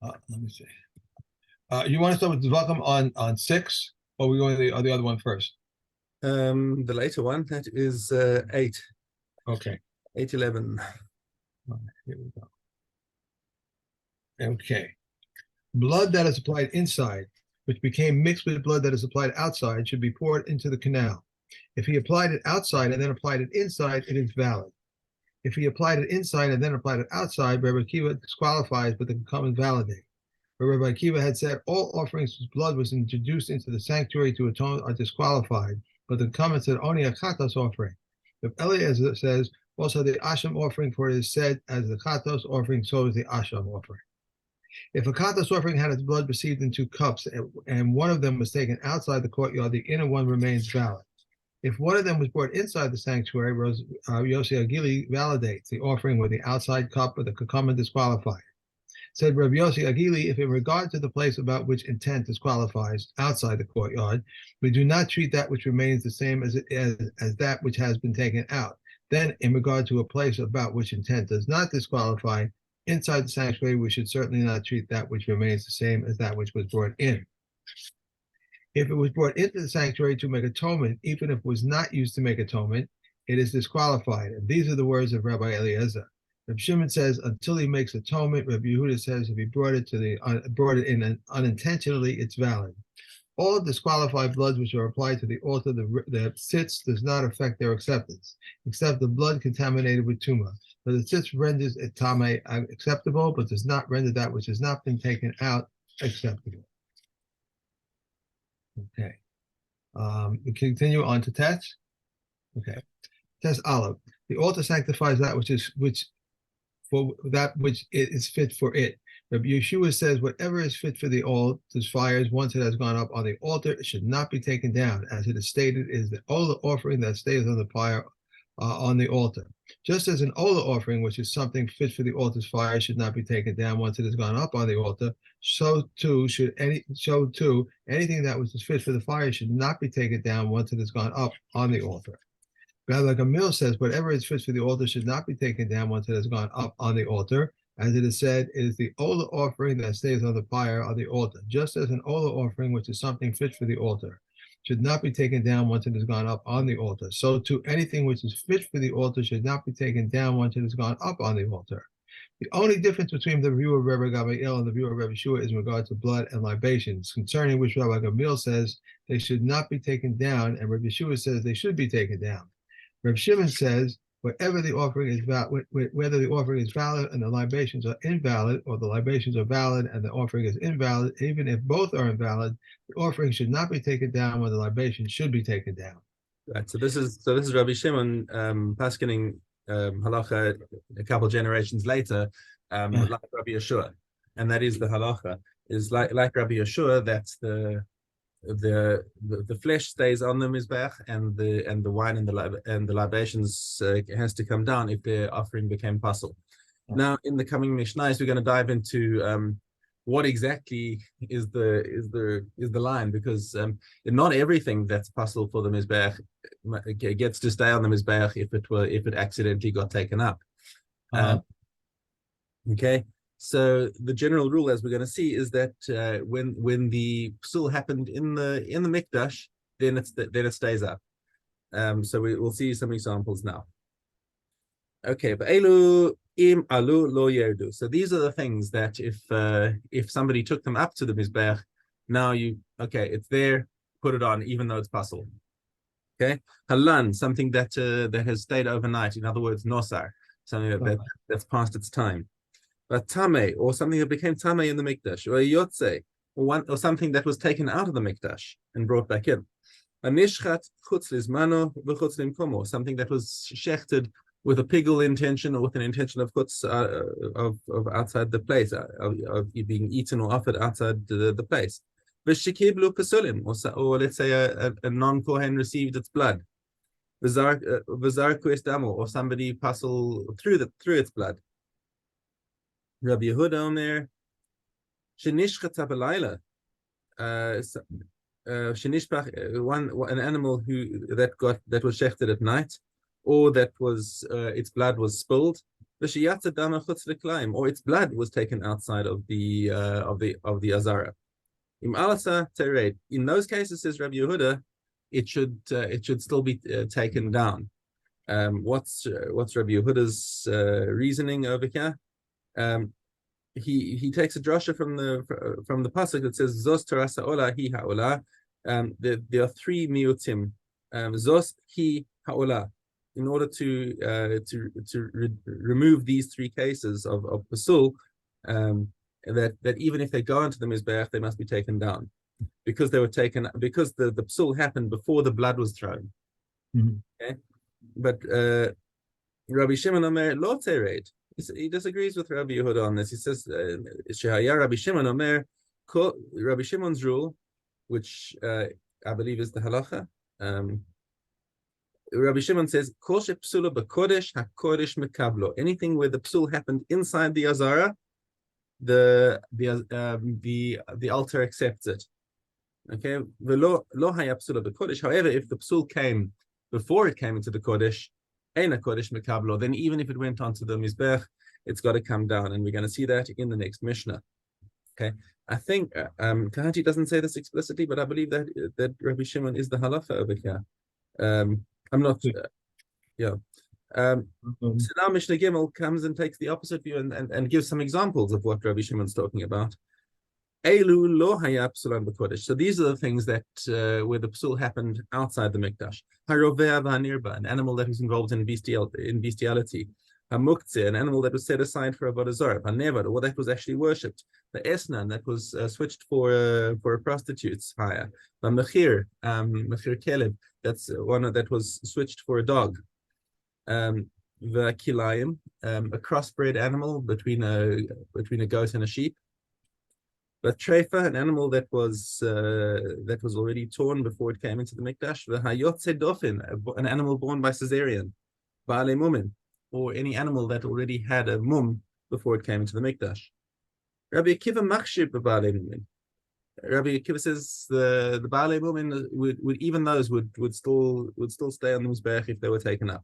Let me see. You want to start with Zevachim on 6, or are we going to the other one first? The later one, that is 8. Okay. 8:11. Here we go. Okay. Blood that is applied inside, which became mixed with blood that is applied outside, should be poured into the canal. If he applied it outside and then applied it inside, it is valid. If he applied it inside and then applied it outside, Rabbi Akiva disqualifies, but the common validate. But Rabbi Akiva had said all offerings whose blood was introduced into the sanctuary to atone are disqualified, but the comment said only a chatos offering. If Eliezer says also the asham offering, for it is said as the chatos offering, so is the asham offering. If a chatos offering had its blood received in 2 cups and one of them was taken outside the courtyard, the inner one remains valid. If one of them was brought inside the sanctuary, Yossi Agili validates the offering with the outside cup, but the Kakama disqualified. Said Rabbi Yossi Agili, if in regard to the place about which intent disqualifies outside the courtyard, we do not treat that which remains the same as that which has been taken out. Then, in regard to a place about which intent does not disqualify inside the sanctuary, we should certainly not treat that which remains the same as that which was brought in. If it was brought into the sanctuary to make atonement, even if it was not used to make atonement, it is disqualified. And these are the words of Rabbi Eliezer. Rabbi Shimon says, until he makes atonement. Rabbi Yehuda says, if he brought it in unintentionally, it's valid. All disqualified bloods which are applied to the altar the tzitz does not affect their acceptance, except the blood contaminated with tumah. So the tzitz renders it tameh acceptable, but does not render that which has not been taken out acceptable. Okay. We continue on to Test. Okay. Test Aleph. The altar sanctifies that which is fit for it. Rabbi Yeshua says whatever is fit for the altar's fires, once it has gone up on the altar, it should not be taken down. As it is stated, is the ola offering that stays on the fire on the altar. Just as an ola offering, which is something fit for the altar's fire, should not be taken down once it has gone up on the altar, so too anything that was fit for the fire should not be taken down once it has gone up on the altar. Rabbi Gamil says whatever is fit for the altar should not be taken down once it has gone up on the altar. As it is said, it is the ola offering that stays on the fire on the altar. Just as an ola offering, which is something fit for the altar, should not be taken down once it has gone up on the altar, so too anything which is fit for the altar should not be taken down once it has gone up on the altar. The only difference between the view of Rabbi Gamaliel and the view of Rabbi Shua is in regard to blood and libations, concerning which Rabbi Gamaliel says they should not be taken down, and Rabbi Shua says they should be taken down. Rabbi Shimon says whether the offering is valid and the libations are invalid, or the libations are valid and the offering is invalid, even if both are invalid, the offering should not be taken down when the libation should be taken down. Right. So this is Rabbi Shimon paskening halacha a couple generations later, like Rabbi Yeshua, and that is the halacha is like Rabbi Yeshua, that the flesh stays on the mizbech, and the wine and the libations has to come down if the offering became pasul. Now, in the coming Mishnahs, we're going to dive into what exactly is the line, because not everything that's pasul for the mizbech gets to stay on the mizbech if it accidentally got taken up. Okay. So the general rule, as we're going to see, is that when the psul happened in the mikdash, then it stays up. So we'll see some examples now. Okay, but elu im alu lo yerdu. So these are the things that if somebody took them up to the mizbech, now it's there, put it on, even though it's pasul. Okay, halan, something that has stayed overnight. In other words, nosar, something that's past its time. But tame, or something that became tame in the mikdash, or yotze, or something that was taken out of the mikdash and brought back in. A nishchat chutz lizmano v'chutz limkomo, something that was shechted with a pigul intention, or with an intention of chutz of outside the place, of being eaten or offered outside the place. V'shikiblu pasulim, or let's say a non-kohen received its blood. V'zar kues damo, or somebody pasul through its blood. Rabbi Yehuda Omer, Shenishchata b'layla, Shenishpach, an animal that was shechted at night, or that was its blood was spilled or its blood was taken outside of the azara. In those cases, says Rabbi Yehuda, it should still be taken down. What's Rabbi Yehuda's reasoning over here? He takes a drasha from the pasuk that says Zos Tarasa Ola Hi Haola. There are three miutim. Zos Hi Haola. In order to remove these three cases of pasul, that even if they go into the mizbeach, they must be taken down because they were taken because the pasul happened before the blood was thrown. Okay, but Rabbi Shimon Omer lo tered. He disagrees with Rabbi Yehuda on this. He says Shehaya Rabbi Shimon Omer, Rabbi Shimon's rule, which I believe is the halacha. Rabbi Shimon says, Kol psula b'kodesh hakodesh mekablo. Anything where the psul happened inside the azara, the altar accepts it. Okay, lo haya psula b'kodesh. However, if the psul came before it came into the kodesh, ein kodesh mekablo. Then even if it went onto the mizbech, it's got to come down, and we're going to see that in the next Mishnah. Okay, I think Kahati doesn't say this explicitly, but I believe that Rabbi Shimon is the halacha over here. I'm not, yeah. So now Mishnah Gimel comes and takes the opposite view and gives some examples of what Rabbi Shimon's talking about. Elu lo haya psulan b'kodesh. So these are the things that where the psul happened outside the mikdash. Harovea v'hanirba, an animal that was involved in bestiality. Hamuktzeh, an animal that was set aside for avodah zarah. Hanevad, or that was actually worshipped. The esnan, that was switched for a prostitute's hire. Mechir, mechir keleb, that's one that was switched for a dog. The kilayim, a crossbred animal between a goat and a sheep. But treifa, an animal that was already torn before it came into the mikdash. The hayotze dofin, an animal born by cesarean. Ba'ale mumin, or any animal that already had a mum before it came into the mikdash. Rabbi Akiva machshir b'ba'ale mumin. Rabbi Akiva says the ba'ale mumin would even those would still stay on the mizbech if they were taken up.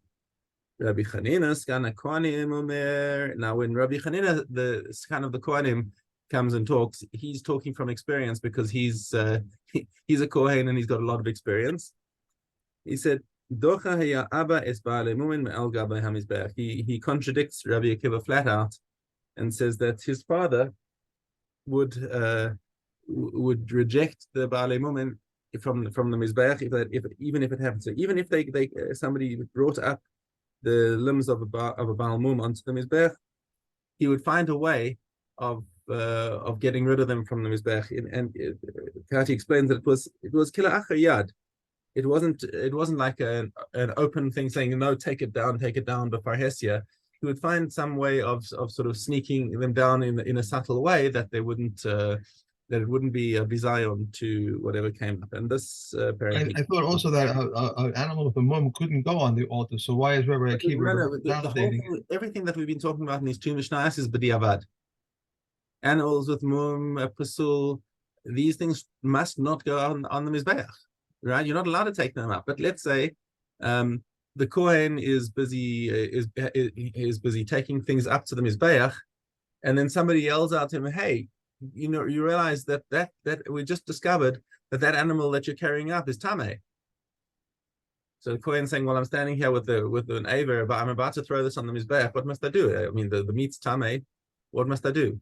Rabbi Chanina skana kohanim omer. Now, when Rabbi Chanina, the skan of the kohanim, comes and talks, he's talking from experience because he's a kohen and he's got a lot of experience. He said, "Docha haya abba es ba'ale mumin me'al gabei hamizbech." He contradicts Rabbi Akiva flat out and says that his father would reject the ba'ale mumin from the mizbech even if it happens. So even if they somebody brought up the limbs of a ba'al mum onto the mizbech, he would find a way of getting rid of them from the mizbech. And Kati explains that it was kila acher yad. It wasn't like an open thing saying, no, take it down before Hesia. He would find some way of sort of sneaking them down in a subtle way that they wouldn't that it wouldn't be a bizayon to whatever came up. And this apparently, I thought also that an animal with a mum couldn't go on the altar. So why is Rabbi Akiva validating everything that we've been talking about in these two Mishnayos is b'diavad. Animals with mum, pasul, these things must not go on the mizbeach, right? You're not allowed to take them up. But let's say the kohen is busy taking things up to the mizbeach, and then somebody yells out to him, "Hey, you realize that we just discovered that animal that you're carrying up is tameh." So the kohen saying, "Well, I'm standing here with an aver, but I'm about to throw this on the mizbeach. What must I do? I mean, the meat's tameh. What must I do?"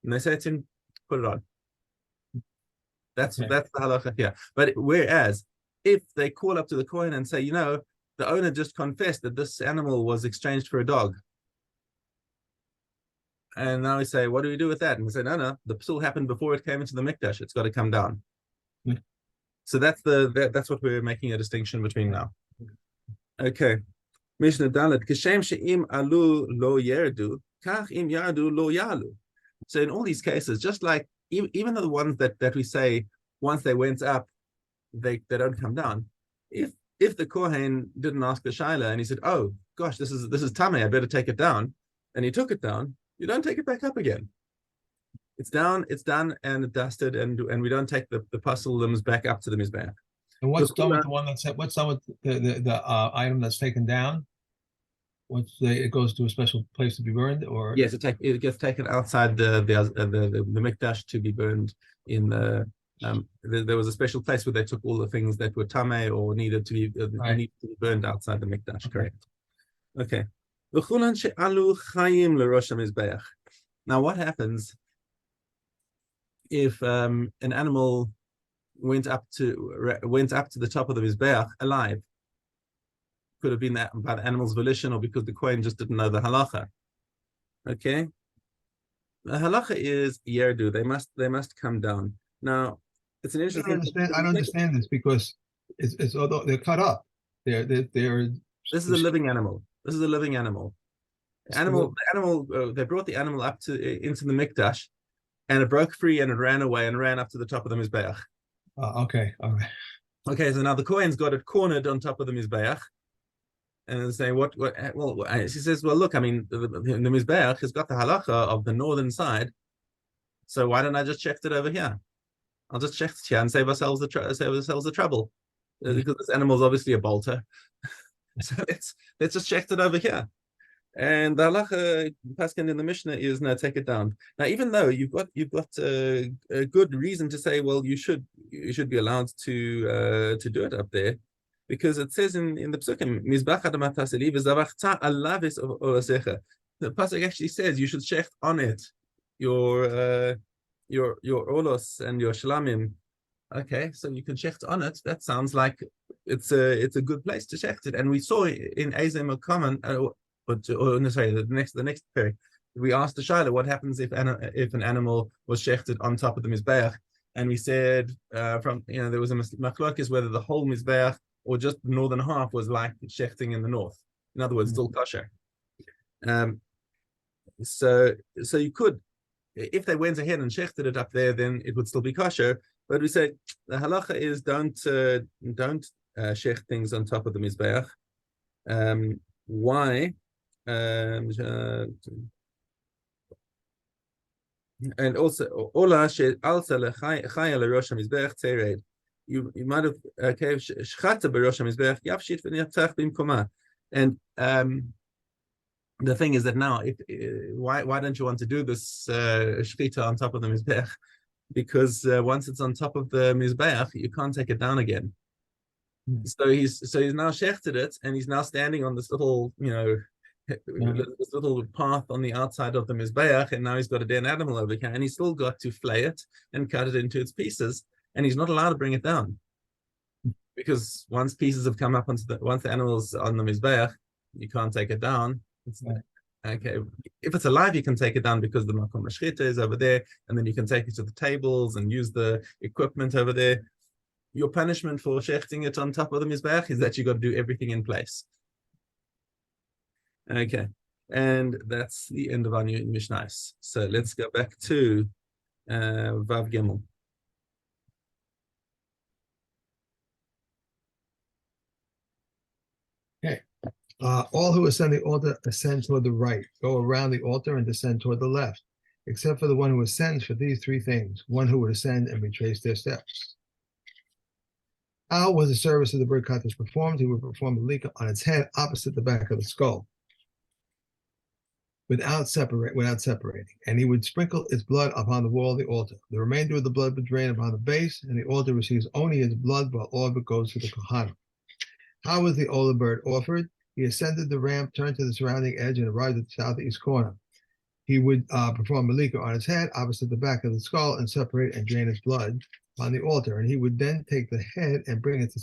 And they say to him, "Put it on." That's the halacha here. But whereas if they call up to the kohen and say, the owner just confessed that this animal was exchanged for a dog, and now we say, what do we do with that? And we say, no, the psul happened before it came into the mikdash. It's got to come down. So that's what we're making a distinction between now. Okay. Mishna Dalet, Kishem she'im alu lo yerdu, kach im yardu lo yalu. So in all these cases, just like even the ones that we say once they went up, they don't come down. If the kohen didn't ask the shaila and he said, "Oh gosh, this is tameh, I better take it down," and he took it down, you don't take it back up again. It's down, it's done, and dusted, and we don't take the pasul limbs back up to the mizbeach. And what's done with the one that's what's done with the item that's taken down? it goes to a special place to be burned, or Yes, it gets taken outside the mikdash to be burned in the. There was a special place where they took all the things that were tameh or needed to be right. needed to be burned outside the mikdash. Okay. Correct. Okay. V'chulan she'alu chayim l'rosh hamizbeach. Now, what happens if an animal went up to the top of the mizbeach alive? Could have been that by the animal's volition or because the kohen just didn't know the halacha. Okay. The halacha is yerdu. They must come down. Now, it's an I interesting don't thing. understand. I don't understand this because it's although they're cut up, they're This is a living animal. This is a living animal. still, They brought the animal up into the mikdash, and it broke free and it ran away and ran up to the top of the mizbeach. okay, all right. Okay, so now the kohen's got it cornered on top of the mizbeach, and say what? Well, she says, well, look, I mean, the mizbeach has got the halacha of the northern side, so why don't I just check it over here? I'll just check it here and save ourselves the trouble, because this animal is obviously a bolter. So let's just check it over here. And the halacha paskin in the Mishnah is no, take it down. Now, even though you've got a good reason to say, well, you should be allowed to do it up there, because it says in the psukim, mizbach adamat haseli v'zavachta alavis olasecha. The pasuk actually says you should shecht on it your olos and your shlamim. Okay, so you can shecht on it. That sounds like it's a good place to shecht it. And we saw in Ezem Common, no, sorry, the next period, we asked the Shaila what happens if an animal was shechted on top of the mizbeach, and we said there was a machlokes whether the whole mizbeach or just the northern half was like shechting in the north. In other words, still kosher. So you could, if they went ahead and shechted it up there, then it would still be kosher. But we say the halacha is don't shecht things on top of the mizbeach. Why? And also, Ola also you might have shchata b'rosh hamizbeach yafshit v'niyatzach b'imkoma. And the thing is that now, why don't you want to do this shchita on top of the mizbeach? Because once it's on top of the mizbeach, you can't take it down again. So he's now shechted it, and he's now standing on this little this little path on the outside of the mizbeach, and now he's got a dead animal over here, and he's still got to flay it and cut it into its pieces, and he's not allowed to bring it down, because once pieces have come up once the animal's on the mizbeach, you can't take it down. Okay, if it's alive, you can take it down because the makom mashchita is over there, and then you can take it to the tables and use the equipment over there. Your punishment for shechting it on top of the mizbeach is that you got to do everything in place. Okay, and that's the end of our new Mishnahs. So let's go back to Vav Gimel. Okay. All who ascend the altar ascend toward the right, go around the altar and descend toward the left, except for the one who ascends for these three things, one who would ascend and retrace their steps. How was the service of the bird kaddish performed? He would perform the lika on its head opposite the back of the skull, without separating, and he would sprinkle its blood upon the wall of the altar. The remainder of the blood would drain upon the base, and the altar receives only its blood, while all of it goes to the kohanim. How was the Ola bird offered? He ascended the ramp, turned to the surrounding edge, and arrived at the southeast corner. He would perform malika on his head, opposite the back of the skull, and separate and drain its blood on the altar. And he would then take the head and bring its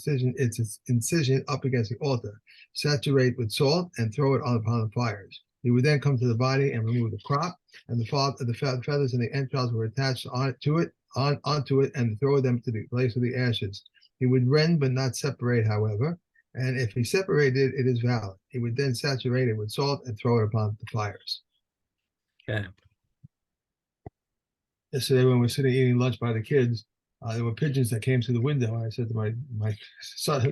incision up against the altar, saturate with salt, and throw it upon the fires. He would then come to the body and remove the crop, and the feathers and the entrails were attached onto it, and throw them to the place of the ashes. He would rend but not separate, however. And if he separated, it is valid. He would then saturate it with salt and throw it upon the fires. Okay. Yesterday, when we were sitting eating lunch by the kids, there were pigeons that came through the window. And I said to my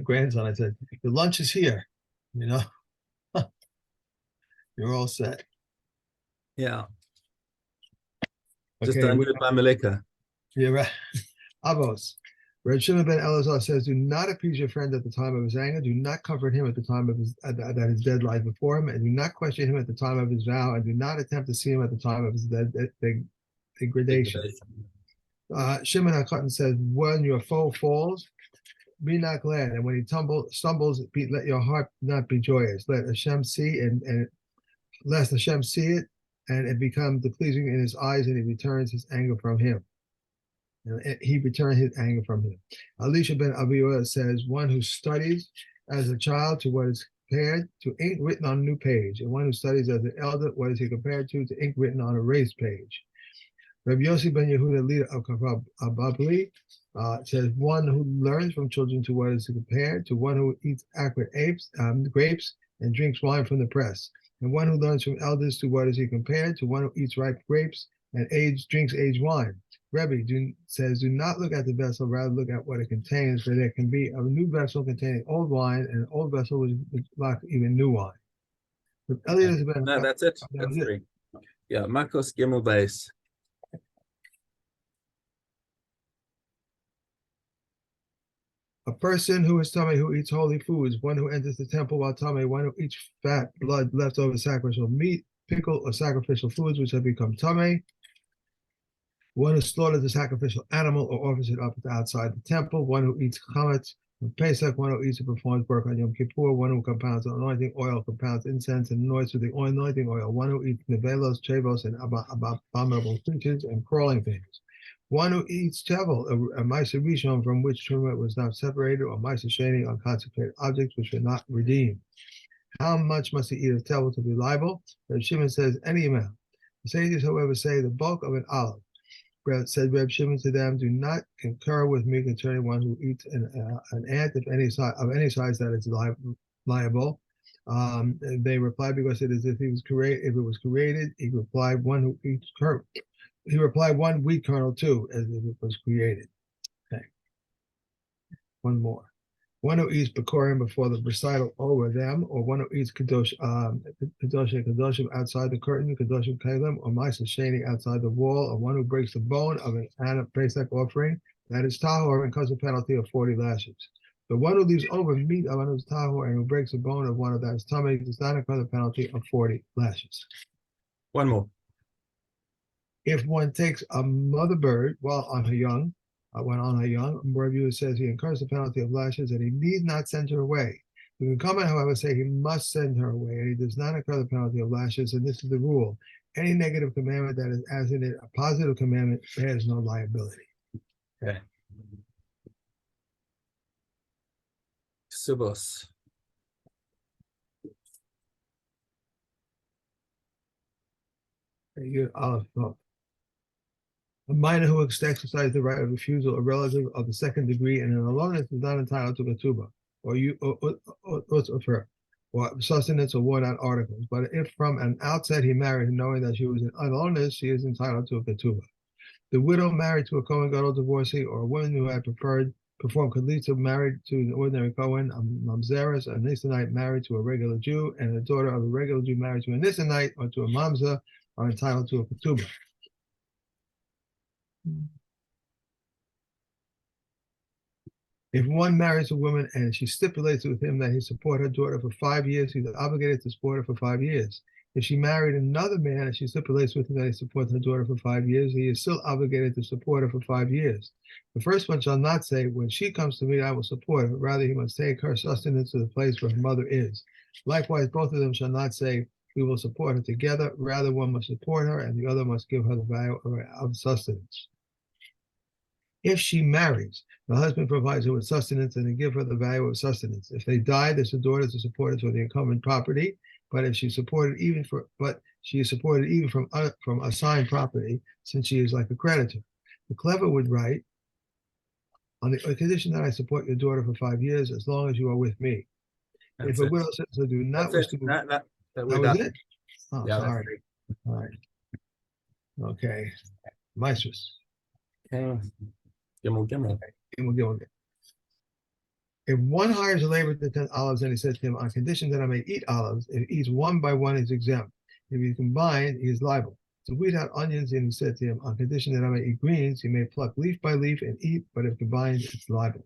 grandson, I said, "The lunch is here. You're all set." Yeah. Okay, Just don't do it by malika. Yeah, right. Avos. Reb Shimon ben Elazar says, do not appease your friend at the time of his anger. Do not comfort him at the time of that his dead lies before him. And do not question him at the time of his vow. And do not attempt to see him at the time of his degradation. Shimon HaKatan says, when your foe falls, be not glad. And when he stumbles, let your heart not be joyous. Let Hashem see, and lest Hashem see it, and it becomes pleasing in his eyes, and he returns his anger from him. He returned his anger from him. Elisha ben Abiah says, one who studies as a child to what is compared to ink written on a new page, and one who studies as an elder, what is he compared to ink written on a raised page. Rabbi Yossi ben Yehuda, leader of Babli, says, one who learns from children to what is compared to one who eats acrid grapes and drinks wine from the press, and one who learns from elders to what is he compared to one who eats ripe grapes and drinks aged wine. Rebbe says, do not look at the vessel, rather look at what it contains, for there can be a new vessel containing old wine, and an old vessel which lack even new wine. No, that's it. That's three. Yeah, Makos Gimel Base. A person who is tummy who eats holy foods, one who enters the temple while tummy, one who eats fat, blood, leftover sacrificial meat, pickle, or sacrificial foods which have become tummy, one who slaughters the sacrificial animal or offers it up outside the temple, one who eats chametz on Pesach, one who eats and performs work on Yom Kippur, one who compounds anointing oil, compounds incense and anoints with the anointing oil, one who eats nevelos, chavos, and abominable creatures and crawling things, one who eats tevel, a ma'aser rishon from which truma was not separated, or ma'aser sheni on consecrated objects which were not redeemed. How much must he eat of tevel to be liable? Reb Shimon says any amount. The sages, however, say the bulk of an olive. Said Reb Shimon to them, do not concur with me concerning one who eats an ant of any size that is liable. They replied, because it is if it was created. He replied, one who eats he replied, one wheat kernel too, as if it was created. Okay. One more. One who eats Bikurim before the recital over them, or one who eats Kadoshim outside the curtain, Kadoshim Kalim, or Ma'aser Sheni outside the wall, or one who breaks the bone of an Pesach offering, that is tahor, and causes a penalty of 40 lashes. The one who leaves over meat of one who's tahor and who breaks the bone of one of that is tummy does not incur the penalty of 40 lashes. One more. If one takes a mother bird while on her young, Review says he incurs the penalty of lashes and he need not send her away. The can comment, however, say he must send her away and he does not incur the penalty of lashes, and this is the rule. Any negative commandment that is as in it a positive commandment bears no liability. Okay. Subos. A minor who exercises the right of refusal, a relative of the second degree, and an aloneness is not entitled to ketubah, or sustenance or worn out articles. But if from an outset he married, knowing that she was an aloneness, she is entitled to a ketubah. The widow married to a Kohen Gadol divorcee, or a woman who had performed Kadlitza married to an ordinary Kohen, a Mamzeres, a Nisonite married to a regular Jew, and a daughter of a regular Jew married to a Nisonite or to a Mamza are entitled to a ketubah. If one marries a woman and she stipulates with him that he support her daughter for 5 years, he's obligated to support her for 5 years. If she married another man and she stipulates with him that he supports her daughter for 5 years, he is still obligated to support her for 5 years. The first one shall not say, when she comes to me, I will support her. Rather, he must take her sustenance to the place where her mother is. Likewise, both of them shall not say, we will support her together. Rather, one must support her and the other must give her the value of sustenance. If she marries, the husband provides her with sustenance and they give her the value of sustenance. If they die, there's a daughter to support her for the incumbent property. But if she's supported she is supported even from assigned property, since she is like a creditor. The clever would write, on the condition that I support your daughter for 5 years, as long as you are with me. If a widow says, I do not wish to. That was it? Oh, yeah, sorry. All right. Okay. Mistress. Okay. Gimel. If one hires a laborer to tend olives and he says to him, on condition that I may eat olives, if he eats one by one, he's exempt. If he combined, he is liable. to weed out onions, and he said to him, on condition that I may eat greens, you may pluck leaf by leaf and eat, but if combined, it's liable.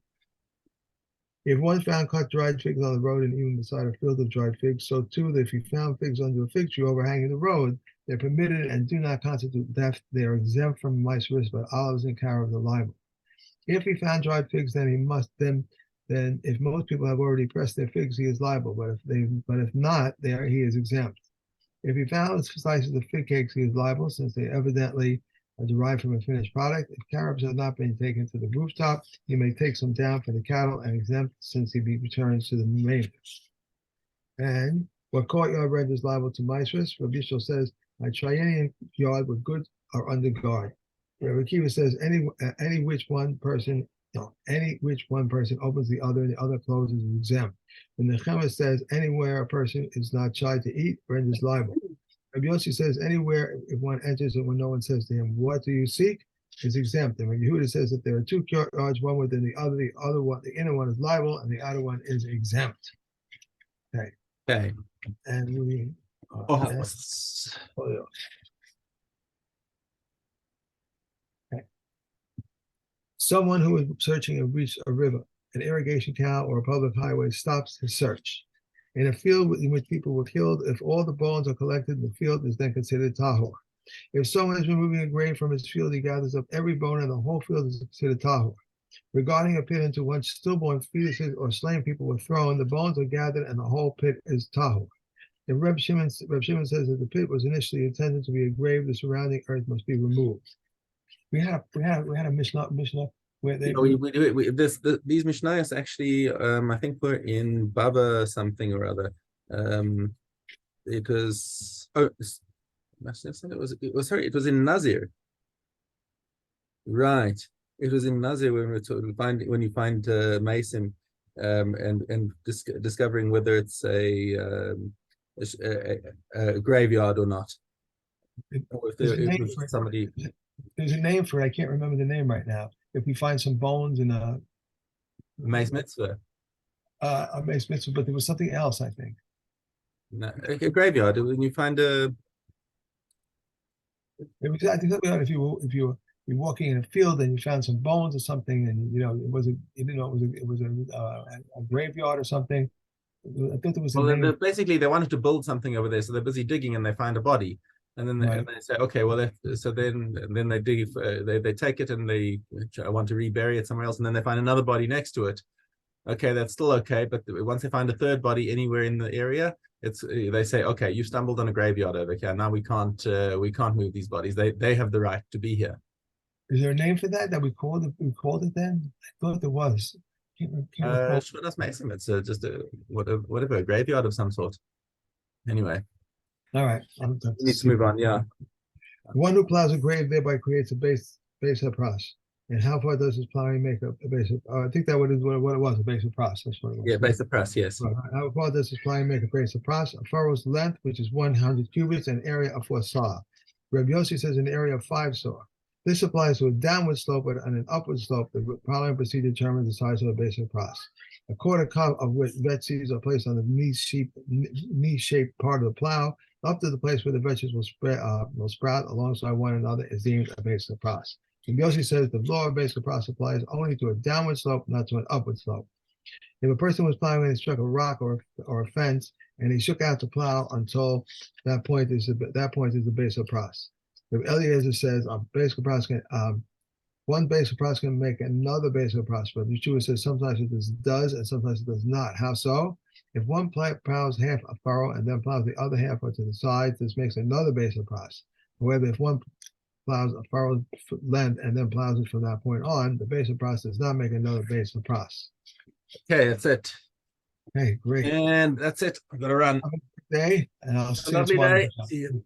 If one found cut dried figs on the road and even beside a field of dried figs, so too that if he found figs under a fig tree overhanging the road, they're permitted and do not constitute theft. They are exempt from mice risk, but olives and carrots are liable. If he found dried figs, then he must then if most people have already pressed their figs, he is liable. But if not, there he is exempt. If he found slices of fig cakes, he is liable, since they evidently are derived from a finished product. If carobs have not been taken to the rooftop, he may take some down for the cattle and exempt, since he returns to the maidens. And what courtyard renders liable to mice risk? Rabbi Yishmael says, my triennial yard with goods are under guard. Rabbi Akiva says, any which one person opens the other and the other closes is exempt. When the Nechemah says, anywhere a person is not tried to eat, renders liable. Rabbi Yossi says, anywhere if one enters and when no one says to him, what do you seek, is exempt. And when Yehuda says that there are two courtyards, one within the other one, the inner one is liable and the outer one is exempt. Okay. Okay. And we Someone who is searching and reached a river, an irrigation canal, or a public highway stops his search. In a field in which people were killed, if all the bones are collected, the field is then considered tahor. If someone is removing a grain from his field, he gathers up every bone, and the whole field is considered tahor. Regarding a pit into which stillborn fetuses or slain people were thrown, the bones are gathered, and the whole pit is tahor. If Reb Shimon says that the pit was initially intended to be a grave, the surrounding earth must be removed. We had a Mishnah where they we do it. These Mishnayos actually, I think were in Baba something or other. It was it was in Nazir. Right. It was in Nazir when you find Mason and discovering whether it's a graveyard or not. Or if it was somebody. There's a name for it. I can't remember the name right now. If we find some bones in a Mace Mitzvah. A Mace Mitzvah, but there was something else, I think. No, a graveyard. When you find a. I think if you're walking in a field and you found some bones or something, and it was a graveyard or something. I thought there was. Well, basically they wanted to build something over there, so they're busy digging and they find a body. And then they say, okay, well, then they dig, they take it and they want to rebury it somewhere else, and then they find another body next to it. Okay, that's still okay, but once they find a third body anywhere in the area, they say, okay, you stumbled on a graveyard over here. Now we can't move these bodies. They have the right to be here. Is there a name for that we called it? We called it then? I thought there was. Shvadas Mason. It's just whatever, a graveyard of some sort. Anyway. All right. We need to move on, yeah. One who plows a grave thereby creates a base of pros. And how far does his plowing make a base of? I think that what it was, a base of pros. That's what it was. Yeah, base of pros, yes. How far does his plowing make a base of pros? A furrow's length, which is 100 cubits, and area of 4 saw. Reb Yossi says an area of 5 saw. This applies to a downward slope, but on an upward slope, the plowing procedure determines the size of a base of pros. A quarter cup of which vet seeds are placed on the knee-shaped part of the plow, up to the place where the vegetables will sprout alongside one another is deemed a base of pros. And Yossi says the law of base of pros applies only to a downward slope, not to an upward slope. If a person was plowing and he struck a rock or a fence, and he shook out the plow until that point is the base of pros. If Eliezer says a base of pros one base of pros can make another base of pros, but Yeshua says sometimes it does and sometimes it does not. How so? If one plows half a furrow and then plows the other half to the sides, this makes another base of pros. However, if one plows a furrow length and then plows it from that point on, the base of pros does not make another base of pros. Okay, that's it. Okay, great. And that's it. I'm gonna run. Have a good day, and I'll see you Lovely tomorrow. day. See you.